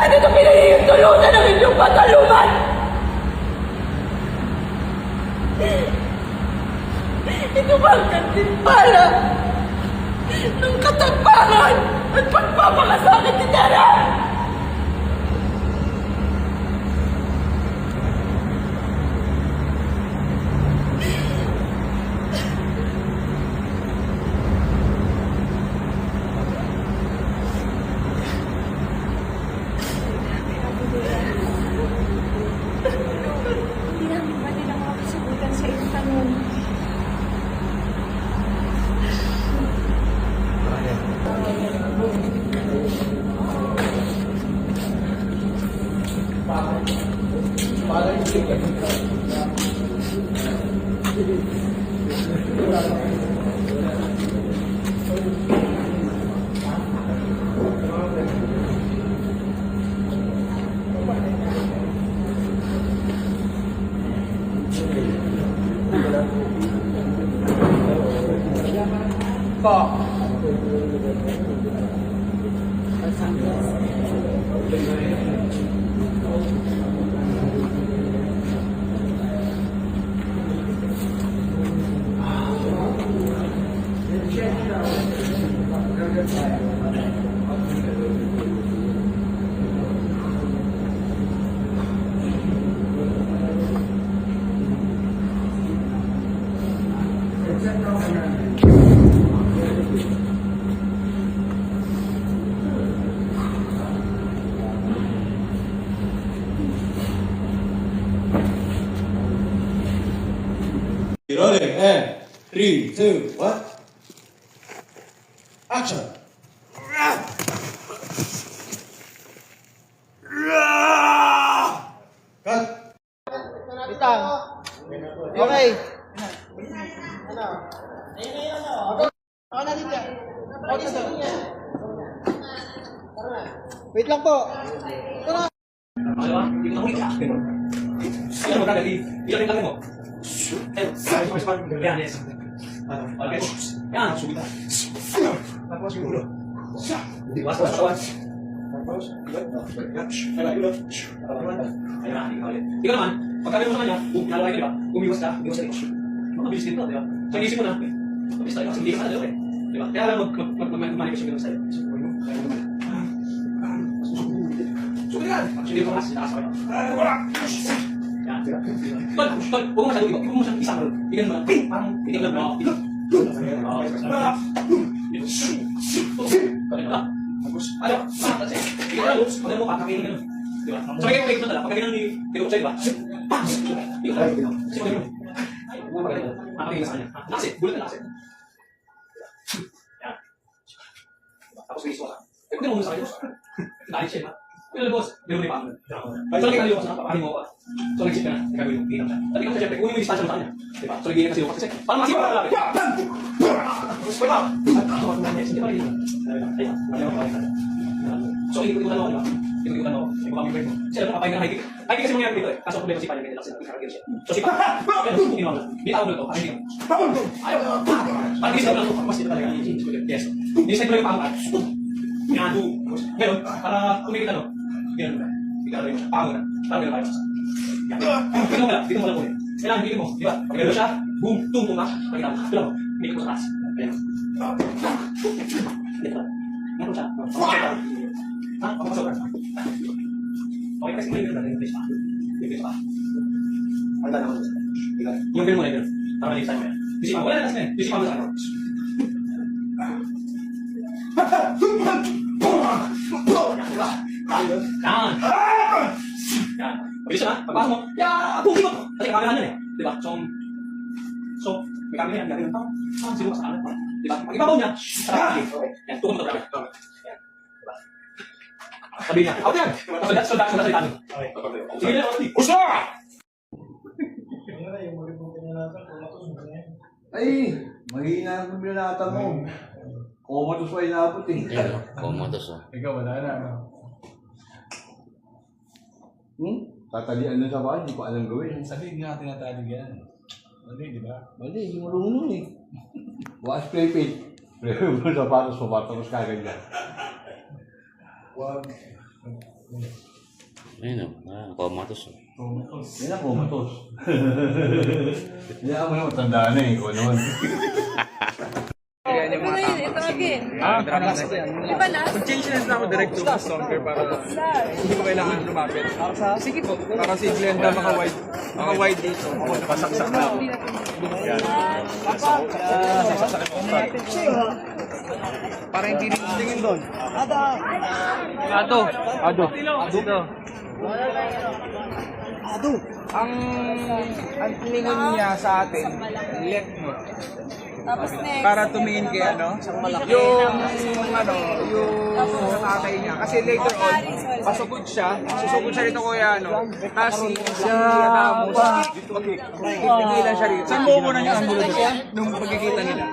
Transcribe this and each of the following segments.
Bakit ito pinahihing tulutan ng inyong katalungan? Ito ba ang kantimpala ng katagpangan at pagpapakasakit ni Tara? Hindi namin ba nila makasagutan sa iyong tanong? Rolling and 3, 2, 1. Action! Cut! Bitang. Okay. Ako na din yan. Wait lang po. Ito na. Ikaw naman, pagkakita mo sa kanya, nalaway ka, di ba? Umiwas ka rin. Makabilis din to, di ba? So, inisip mo na, mabilis tayo kasi hindi ka madalo eh. Di ba? Kaya alam mag-manifest yung gano'n sa'yo. Sugod ka! Actually, ito kasi takas ako. Wala! Yan, di ba? Tol, huwag mo masyado iba. Huwag mo masyado isang rin. Igan mo lang. Parang itig lang mo. Itig. Ano? Kasi, itig lang, loops. Pagkano mo, kakakainin ka nun. Di ba? So, kaya mo tala. Pagkakainin ni Tito sa'yo, di ba? Itig lang. Kasi pagkano mo. Ay, huwag mo pagkano. Makakainin ka sa kanya. Nakasip. Bulat na nakasip. Yan. Tapos may isuwa ka. Eh, kung tinanong mo sa kanya, dahil siya, pero boss, meron may paano. So, nakikita ko sa papahin mo ko. So, nag-isip ka na, nagagawin mo, tingnan siya. Sabi ko siyempre, kunin mo yung distansya mo sa kanya. Diba? So, nag-iingat kasi yung kasi, parang masipa ka lalaki. Wait lang! Hindi pa rin. So, ikot-ikutan mo, diba? Ikot-ikutan mo, ikuha mo yung break mo. Siya lang nakapahin ka ng hiking. Hiking kasi mangyayari dito eh. Kaso problema sipa niya, ganyan lang sila. Nakakagil siya. So, sipa. Hindi mo lang. Bitaw mo lang ito. Hindi mo. Ayaw. Parang gisip mo lang ito. Mas dito talaga. Yes. Inisip mo lang yung pangat. Yan. Ngayon, para tumigil ano, ganyan mo na. Bigla rin mo. Pango na. Parang ganyan tayo. Yan. Dito mo lang. Dito mo lang ulit. Kailangan bigil mo. Di ba? Pag gano'n siya, boom, tung, na. Pagkita mo. Dito mo. Bigil mo sa taas. Ayan. Dito lang. Ngayon siya. Ha? Papasok ka. Okay, kasi may gano'n natin. Yung pa. Ang dana mo. Yung gano'n mo na gano'n. Para malinis tayo mo yan. Disipan mo. Wala na kasi na yan. Disipan mo sa akin. Yan. Yan. Pabilis na. Pagpasok mo. Yan. Pumpi mo. Kasi kamerahan yan eh. Diba? So, may kamera yan. Gagawin pa. Sino ka sa kanan pa. Diba? Pag-ibabaw niya. Sarap. Okay. Yan. Tukon mo ito. Yan. Diba? Sabi niya. Out yan. So, that's what I'm okay. Sige na. Push na! Ay! Mahina ang binata mo. Komatos pa inabot eh. Komodos oh. Ikaw, wala na, ano? Tatalian na sa bahay, hindi ko alam gawin. Sabi, hindi nga tinatalig yan. Mali, di ba? Mali, hindi marunong eh. Bukas play paint. Play mo sa patos, papatos ka ganyan. Wag. Ayun o, comatose. Yan ang kumatos. Yan mo naman, tandaan na eh, kung ano. Ito na yun, ito again. Di ba last? Change na ako direct to stronger para hindi ko kailangan lumapit. Sige po. Para si Glenda maka-wide dito. Ako nakasaksak na ako. Para hindi tingin doon. Ado. Dito. Ang tingin niya sa atin, left mo. Tapos next. Para tumingin kay yung tatay niya. Kasi later on, pasugod siya rito kuya kasi siya magkikita siya rito. Saan mo muna yung angulo doon? Nung pagkikita nila.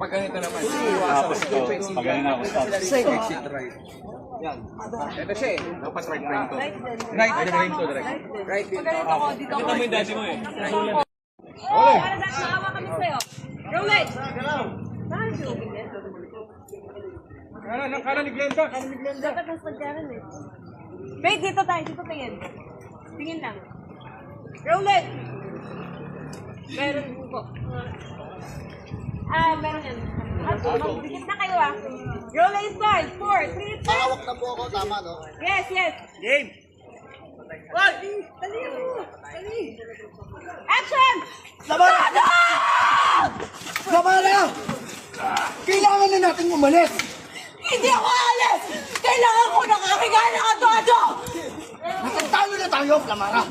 Pag ganito naman. Tapos ito, pag ganito ako exit right. Yan. Ito siya eh. Dapat right frame to. Right frame to direct. Right dito. Pag ako, dito ako. Ito mo yung daddy mo eh. Para nakahawa kami sa'yo. Roulette! Kanan ni Glenda. Dapat mas pagkaran eh. Wait, dito tayo. Dito tingin. Tingin lang. Roulette! Meron po. Meron yan. Dikit na kayo ah. Roulette 5, 4, 3, 2. Hawak na po ako, tama no? Yes, yes. Game! Dali mo. Dali. Action! Samara! Samara! Kailangan na natin umalis! Hindi ako alis! Kailangan ko ng aking anak at todo! Nakatalo na tayo, Samara!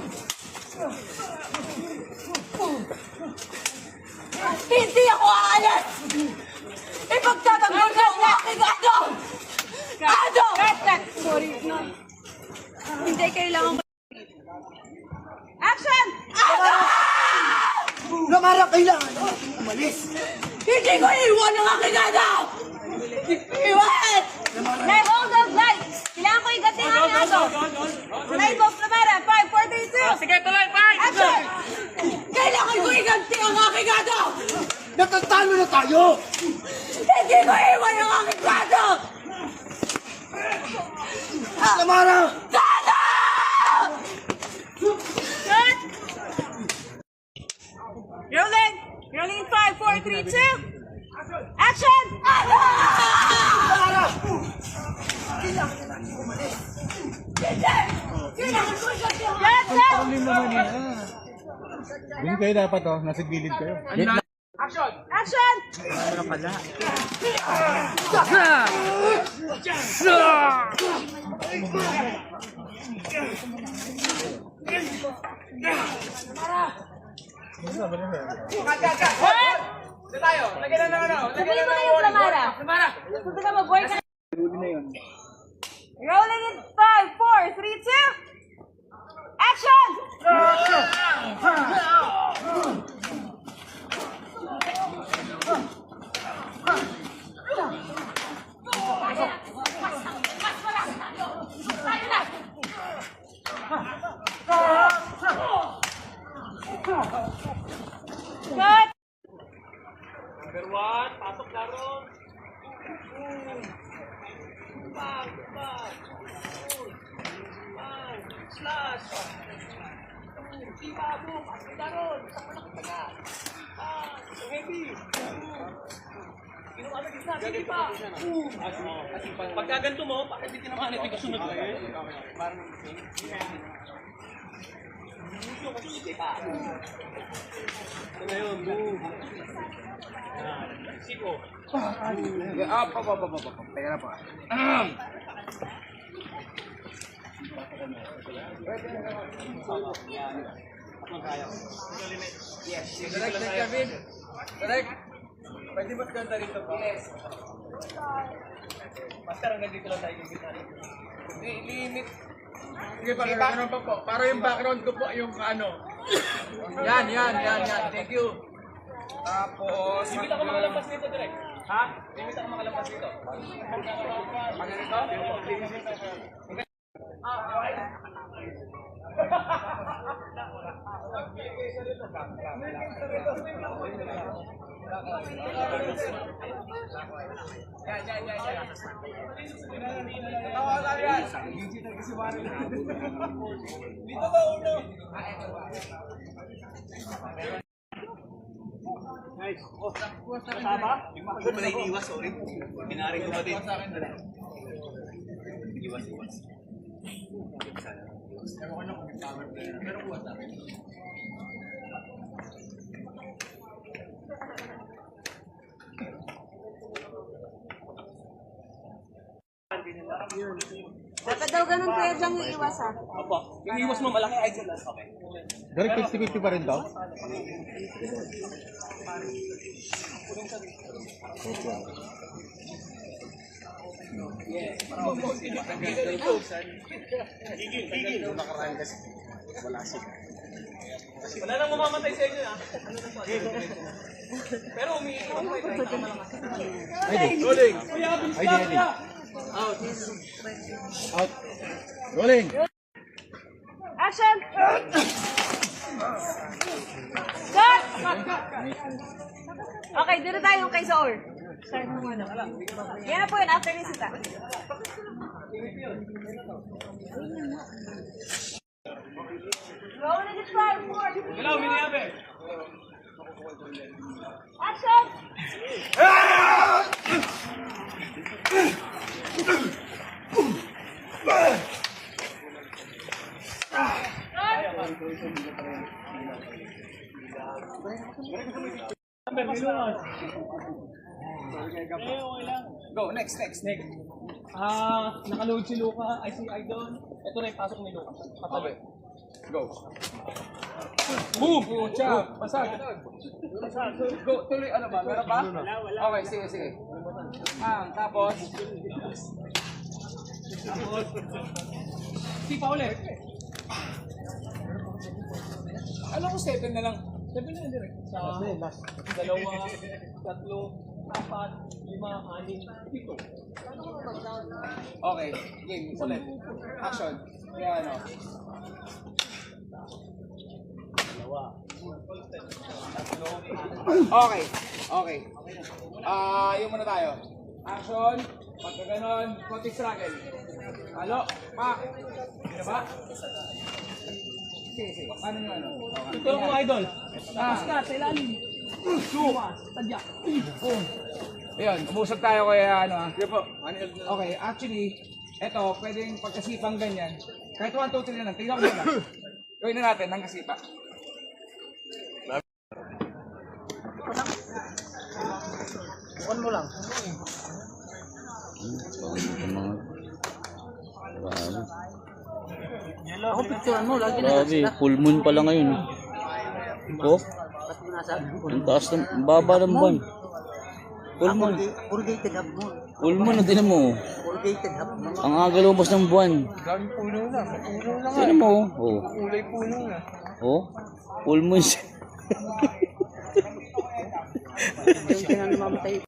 Hindi ako aalis! Ipagtatanggol ko ang aking ano! Ano! Sorry, no. Hindi kailangan Action! Ano! Samara, kailangan na natin umalis! Hindi ko iwan ang aking anak! Iwan! Light, hold up, light! Kailangan ko igating ang aso! Light off, Samara! 5, 4, 3, 2! Sige, tuloy, 5! Action! Kailangan ko iganti ang aking anak! Natatalo na tayo! Hindi ko iwan ang aking anak! Samara! Sana! Good! Rolling! Rolling 5, 4, 3, 2! Action! Samara! Kailangan ko iganti ang aking anak! Hindi kayo dapat nasa gilid kayo. Action! Lagyan na ano? Sabihin mo na yung Samara. Gusto ka mag-work ka na. Rolling in 5, 4, 3, 2! Action! Cut! Number 1, pasok laro. Slash! Ibago, pasok laro. Heavy. Ginawa na gitna, sige pa. Pagka ganito mo, bakit hindi tinamaan ito yung kasunod? Ito na yun, move. Siko. Teka na pa. Yes. Direct, Kevin. Direct. Pwede ba't ganda rito pa? Yes. Master, hanggang dito lang tayo gigit na. Limit. Sige pa, ganun pa po. Para yung background ko po yung ano. Yan. Thank you. Tapos, Limit ako makalampas dito, direct. Ha? Limit ako makalampas dito. Pag ganito? Dito ba uno? Nice. Oh, tama? Ako pala iniwas, sorry. Binaring ko ba din? Iwas. Dapat daw ganun kuya Jang yung iwas ha. Opo. Yung iwas mo, malaki idol. Okay. Direct 50-50 pa rin daw? Wala nang mamamatay sa inyo, ha? Pero umiinom ko ito. Rolling! ID. Out. Rolling. Action! Cut! Okay, dito tayo kay Saur. Start mo ano. Yan na po yun, after ni Sita. Go na just try, 4. Hello, Miniabe! Action! Go, next. Nakaload si Luca, ay si Idol. Ito na yung pasok ni Luca. Okay. Go. Move! Chop! Pasag! Go, tuloy, ano ba? Meron ba? Okay, sige. Tapos. Si pa ulit. Alam ko 7 na lang. 7 na yun direct. Sa 2, 3, 4, 5, 6, 7, 8. Okay, game, ulit. Action. Kaya ano? Okay. Yung muna tayo. Action. Pagka ganon, konti struggle. Halo, pak. Ano ba? Sige. Paano nyo ano? Ito mo Idol. Tapos ka, sa ilalim. Tadya. Ayun, umusap tayo kaya ano ha? Okay, actually, eto, pwedeng pagkasipang ganyan. Kahit 1, 2, 3 na lang, tingnan ko muna. Gawin na natin ng kasipa. Grabe, full moon pala ngayon. Oh? Ang taas ng baba ng buwan. Full moon. Corrugated half moon. Full moon na tinan mo. Corrugated half moon. Ang aga lumabas ng buwan. Dami puno na. Tinan mo. Oh. Kulay puno na. Oh. Full moon siya. Yung pinamamatay